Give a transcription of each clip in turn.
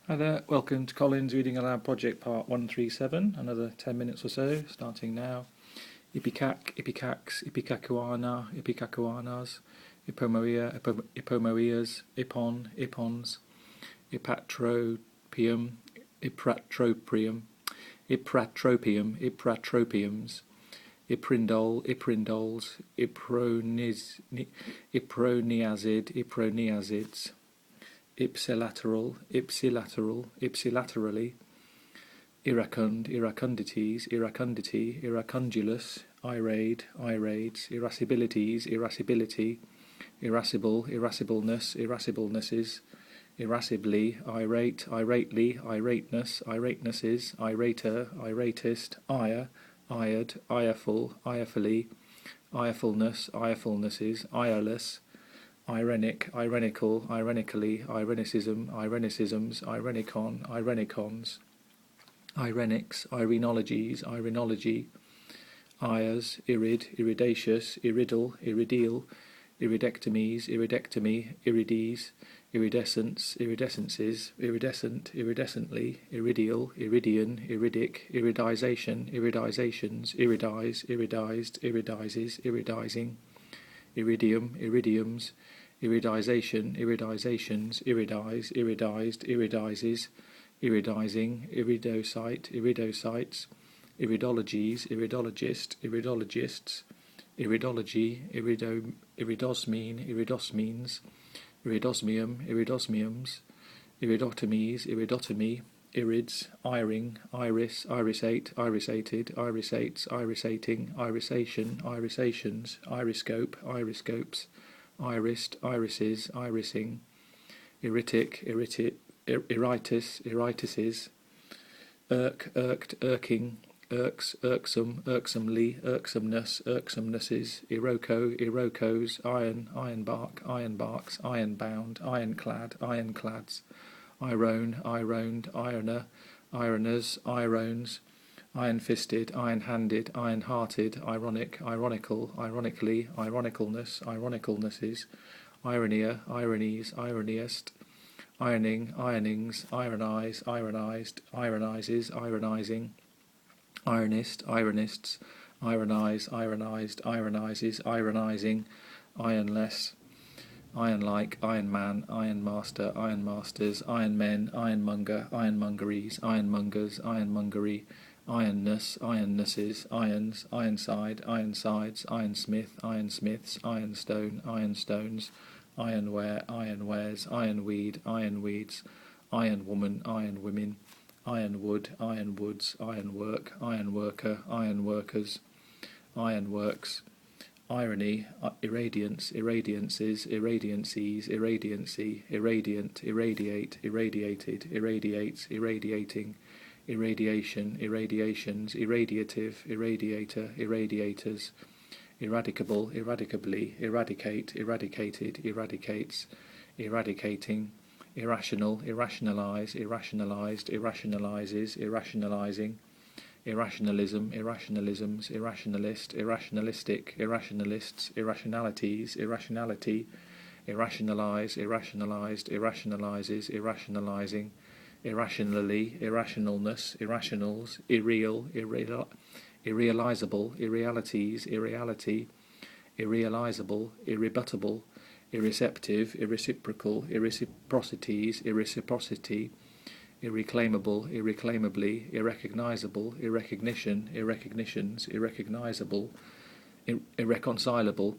Hi there, welcome to Colin's Reading Aloud Project Part 137, another 10 minutes or so, starting now. IPECAC, IPECACs, IPECACuana, IPECACuanas, Ipomoea, Ipomoeas, Ipon, Ipons, Ipatropium, Ipratropium, Ipratropium, Ipratropiums, Iprindol, Iprindols, Iproniazid, Iproniazids, ipsilateral, ipsilaterally, iracund, iracundities, iracundity, iracundulus, irades, irascibilities, irascibility, irascible, irasciblenesses, irascibly, irately, iratenesses, iratist, ireful, irefulnesses, ireless, ironical, ironically, ironicisms, ironicons, irenics, irenology, iridacious, iridectomies, iridescences, iridescently, iridian, iridizations, iridizing, iridiums, iridizations, iridizes, iridizing, iridosites, iridologies, iridologists, iridosmenes, iridosmiums, iridotomy, irids, irisated, irisating, irisations, iriscopes, irising, iritises, irking, irksomenesses, irocos, ironbarks, ironbound, ironclads, ironed, ironers, iron-fisted, iron-handed, iron-hearted, ironically, ironicalnesses, ironies, ironiest, ironings, ironized, ironizing, ironists, ironizes, ironizing, ironless, ironlike, ironman, ironmaster, ironmasters, ironmen, ironmongers, ironmongery, ironnesses, ironside, ironsmiths, ironstones, ironwares, ironweeds, ironwoman, ironwomen, ironwood, ironwork, ironworkers, ironworks, irony, irradiances, irradiancy, irradiated, irradiating, irradiations, irradiators, eradicably, eradicates, irradicating, irrational, irrationalizes, irrationalizing, irrationalism, irrationalistic, irrationalists, irrationalities, irrationality, irrationalizes, irrationalizing, irrationally, irrationalness, irrationals, irrealizable, irreality, irrealizable, irrebuttable, irreceptive, irreciprocal, reciprocity, irreclaimable, irreclaimably, irrecognizable, irrecognitions, irrecognizable, irreconcilable,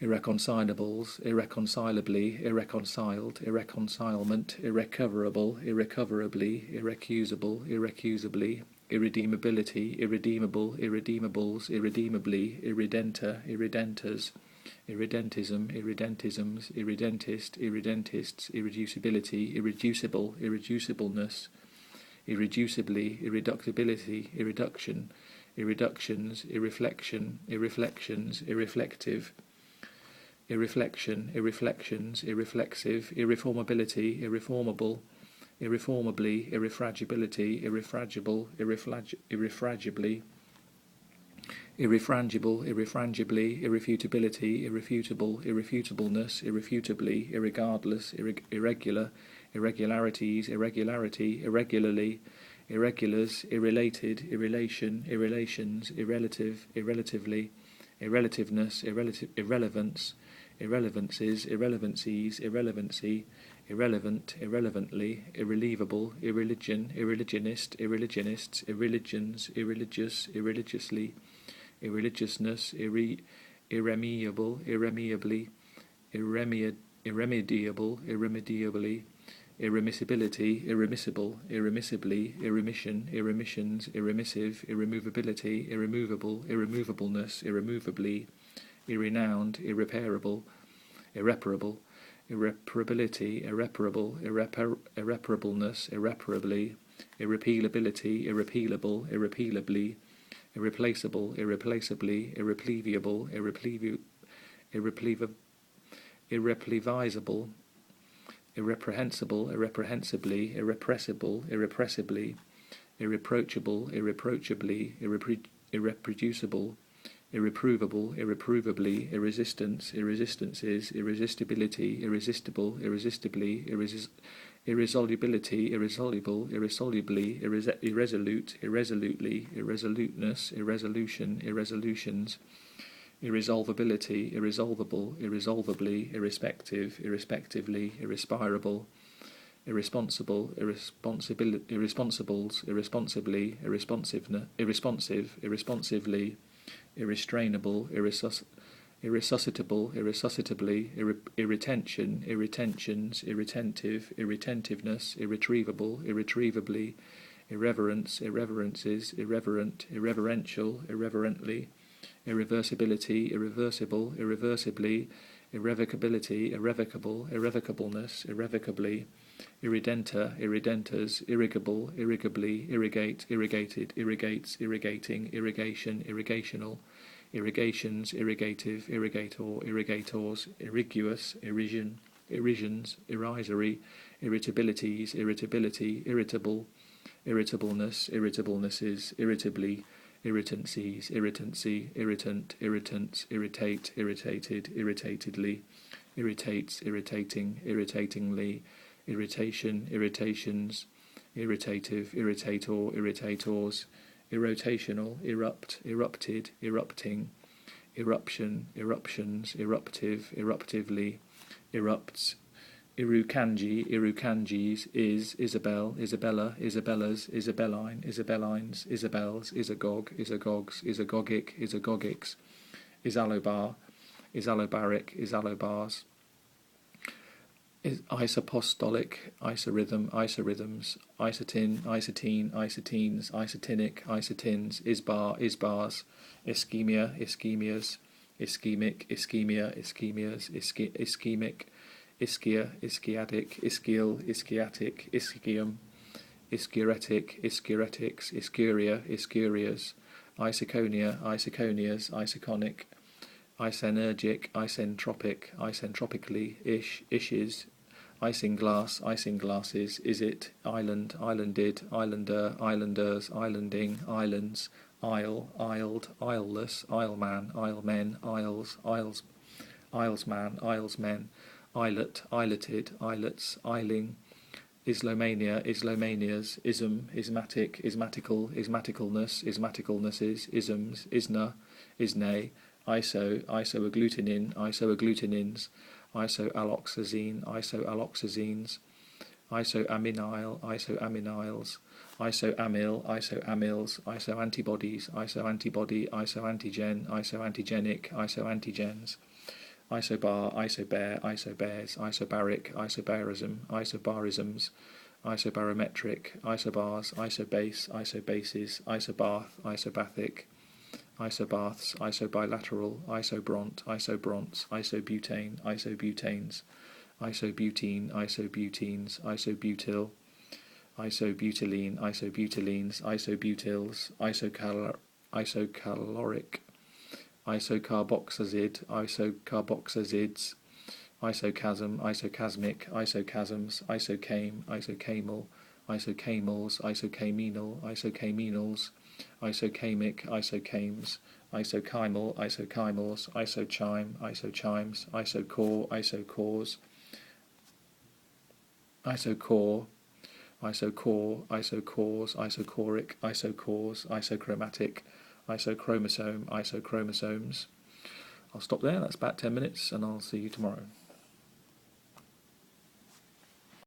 irreconcilables, irreconcilably, irreconciled, irreconcilement, irrecoverably, irrecusably, irredeemability, irredeemables, irredeemably, irredentors, irredentisms, irredentists, irreducibility, irreducibleness, irreductibility, irreductions, irreflections, irreflective, irreflections, irreflexive, irreformability, irreformably, irrefragibly, irrefutability, irrefutable, irrefutableness, irrefutably, irregardless, irregular, irregularities, irregularity, irregularly, irregulars, irrelated, irrelation, irrelations, irrelative, irrelatively, irrelativeness, irrelevance, irrelevances, irrelevancies, irrelevancy, irrelevant, irrelevantly, irrelievable, irreligion, irreligionist, irreligionists, irreligions, irreligious, irreligiously, irreligiousness, irremediable, irremediably, irremediable, irremediably, irremissibility, irremissible, irremissibly, irremission, irremissions, irremissive, irremovability, irremovable, irremovableness, irremovably, irrenowned, irreparable, irreparable, irreparability, irreparable, irreparableness, irreparably, irrepealability, irrepealable, irrepealably, irreplaceable, irreplaceably, irreplevable, irreplevizable, irreprehensible, irreprehensibly, irrepressible, irrepressibly, irreproachable, irreproachably, irreproducible, irreprovable, irreprovably, irresistance, irresistances, irresistibility, irresistible, irresistibly, irresolubility, irresoluble, irresolubly, irresolute, irresolutely, irresoluteness, irresolution, irresolutions, irresolvability, irresolvable, irresolvably, irrespective, irrespectively, irrespirable, irresponsible, irresponsibles, irresponsibly, irresponsive, irresponsively, irrestrainable, irresuscitable, irresuscitably, irretention, irretentions, irretentive, irretentiveness, irretrievable, irretrievably, irreverence, irreverences, irreverent, irreverential, irreverently, irreversibility, irreversible, irreversibly, irrevocability, irrevocable, irrevocableness, irrevocably, irridenter, irridenters, irrigable, irrigably, irrigate, irrigated, irrigates, irrigating, irrigation, irrigational, irrigations, irrigative, irrigator, irrigators, irriguous, irrision, irrisions, irrisory, irritabilities, irritability, irritable, irritableness, irritablenesses, irritably, irritancies, irritancy, irritant, irritants, irritate, irritated, irritatedly, irritates, irritating, irritatingly, irritation, irritations, irritative, irritator, irritators, irrotational, erupt, erupted, erupting, eruption, eruptions, eruptive, eruptively, erupts, Irukanji, Irukanjis, Isabel, Isabella, Isabellas, Isabelline, Isabellines, Isabels, Isagog, Isagogs, Isagogic, Isagogics, Isalobar, Isalobaric, Isalobars, Isopostolic, Isorhythm, Isorhythms, Isotin, Isotine, Isotines, Isotinic, Isotins, Isbar, Isbars, Ischemia, Ischemias, Ischemic, Ischemia, Ischemias, Ischemic, Ischia, Ischiatic, Ischial, Ischiatic, Ischium, Ischiaretic, Ischiaretics, Ischuria, Iscurias, Isoconia, Isoconias, Isoconic, Isenergic, Isentropic, Isentropically, Ishes, Isinglass, Isinglasses, Is it, Island, Islanded, Islander, Islanders, Islanding, Islands, Isle, Isled, Isleless, Isleman, Islemen, Isles, Islesman, Islesmen, Islet, Isleted, Islets, Isling, Islomania, Islomanias, Ism, Ismatic, Ismatical, Ismaticalness, Ismaticalnesses, Isms, Isna, Isne, isoagglutinin, isoagglutinins, isoalloxazine, isoalloxazines, isoamynyl, isoamynyls, isoamyl, isoamyls, isoantibodies, isoantibody, isoantigen, isoantigenic, isoantigens, isobar, isobare, isobares, isobaric, isobarism, isobarisms, isobarometric, isobars, isobase, isobases, isobath, isobathic, isobaths, isobilateral, isobront, isobronts, isobutane, isobutanes, isobutene, isobutenes, isobutyl, isobutylene, isobutylines, isobutyls, isocaloric, isocarboxazid, isocarboxazids, isochasm, isocasmic, isochasms, isocame, isocamal, isocamals, isocaminal, isocaminals, isocamic, isocames, isochimal, isocymals, isochime, isochimes, isocore, isocores, isochore, isochore, isochores, isochoric, isochores, isochromatic, isochromosome, isochromosomes. I'll stop there, that's about 10 minutes, and I'll see you tomorrow.